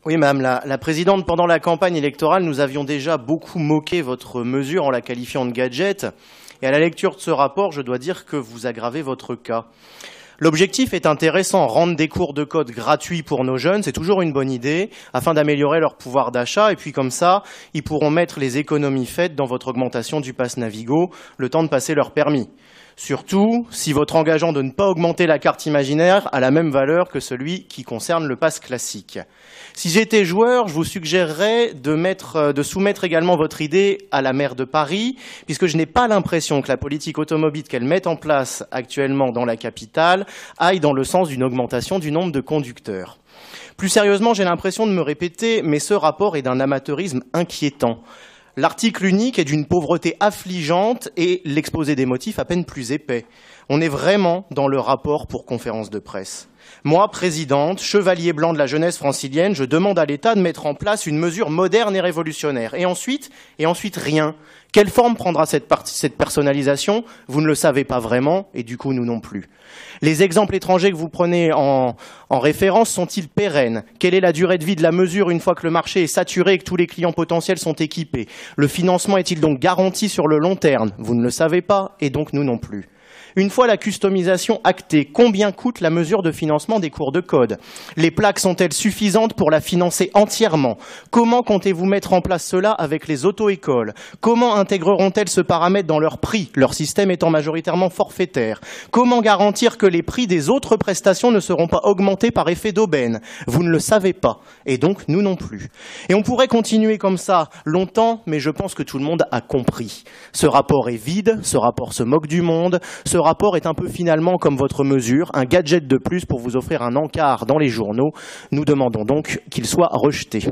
Oui, Madame la Présidente, pendant la campagne électorale, nous avions déjà beaucoup moqué votre mesure en la qualifiant de gadget. Et à la lecture de ce rapport, je dois dire que vous aggravez votre cas. L'objectif est intéressant, rendre des cours de code gratuits pour nos jeunes, c'est toujours une bonne idée, afin d'améliorer leur pouvoir d'achat, et puis comme ça, ils pourront mettre les économies faites dans votre augmentation du pass Navigo, le temps de passer leur permis. Surtout, si votre engagement de ne pas augmenter la carte imaginaire a la même valeur que celui qui concerne le pass classique. Si j'étais joueur, je vous suggérerais de soumettre également votre idée à la maire de Paris, puisque je n'ai pas l'impression que la politique automobile qu'elle met en place actuellement dans la capitale aille dans le sens d'une augmentation du nombre de conducteurs. Plus sérieusement, j'ai l'impression de me répéter, mais ce rapport est d'un amateurisme inquiétant. L'article unique est d'une pauvreté affligeante et l'exposé des motifs à peine plus épais. On est vraiment dans le rapport pour conférence de presse. Moi, présidente, chevalier blanc de la jeunesse francilienne, je demande à l'État de mettre en place une mesure moderne et révolutionnaire. Et ensuite rien. Quelle forme prendra cette personnalisation? Vous ne le savez pas vraiment, et du coup, nous non plus. Les exemples étrangers que vous prenez en référence sont-ils pérennes? Quelle est la durée de vie de la mesure une fois que le marché est saturé et que tous les clients potentiels sont équipés? Le financement est-il donc garanti sur le long terme? Vous ne le savez pas, et donc nous non plus. Une fois la customisation actée, combien coûte la mesure de financement des cours de code? Les plaques sont-elles suffisantes pour la financer entièrement? Comment comptez-vous mettre en place cela avec les auto-écoles? Comment intégreront-elles ce paramètre dans leur prix, leur système étant majoritairement forfaitaire? Comment garantir que les prix des autres prestations ne seront pas augmentés par effet d'aubaine? Vous ne le savez pas, et donc nous non plus. Et on pourrait continuer comme ça longtemps, mais je pense que tout le monde a compris. Ce rapport est vide, ce rapport se moque du monde, ce rapport est un peu finalement comme votre mesure, un gadget de plus pour vous offrir un encart dans les journaux. Nous demandons donc qu'il soit rejeté.